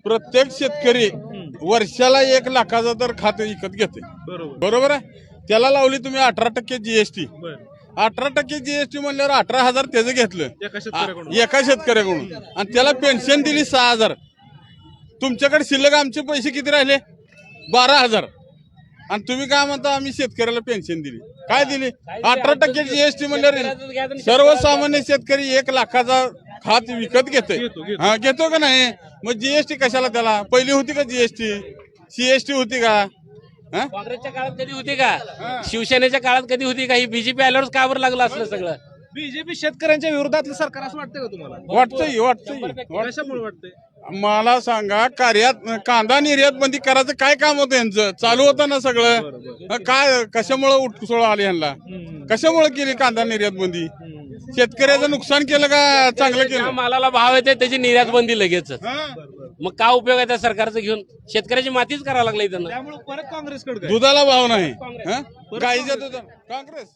प्रत्येक शेतकरी वर्षाला 1 लाखाचा तर खाते विकत घेते. बरोबर आहे. त्याला लावली तुम्ही 18% जीएसटी. 18% जीएसटी म्हणल्यावर 18,000 त्याचं घेतलं एका शेतकऱ्याकडून आणि त्याला पेन्शन दिली 6,000. तुमच्याकडे शिल्लक आमचे पैसे किती राहिले? 12,000. आणि तुम्ही काय म्हणता आम्ही शेतकऱ्याला पेन्शन दिली? काय दिली? 18% जीएसटी म्हणल्यावर सर्वसामान्य शेतकरी 1 लाखाचा खात विकत घेतोय. हा, घेतो का नाही? मग जीएसटी कशाला त्याला? पहिली होती का जीएसटी? सीएसटी होती का? काँग्रेसच्या काळात कधी होती का? शिवसेनेच्या काळात कधी होती का? ही बीजेपी आल्यावर का बरं लागलं असलं सगळं? बीजेपी शेतकऱ्यांच्या विरोधातलं सरकार असं वाटतं का तुम्हाला? वाटतंय. कशामुळे वाटतंय? मला सांगा, कांदा निर्यात बंदी करायचं काय काम होतं यांचं? चालू होतं ना सगळं. काय कशामुळे उठसोळ आली यांना? कशामुळे केली कांदा निर्यात बंदी? शेतकऱ्याचं नुकसान केलं का चांगलं केलं? मालाला भाव येते त्याची निर्यात बंदी लगेच. मग का उपयोग आहे त्या सरकारचं घेऊन? शेतकऱ्याची मातीच करायला लागली त्यांना. त्यामुळे परत काँग्रेसकडे दुधाला भाव नाही. गाईच्या दुधाला काँग्रेस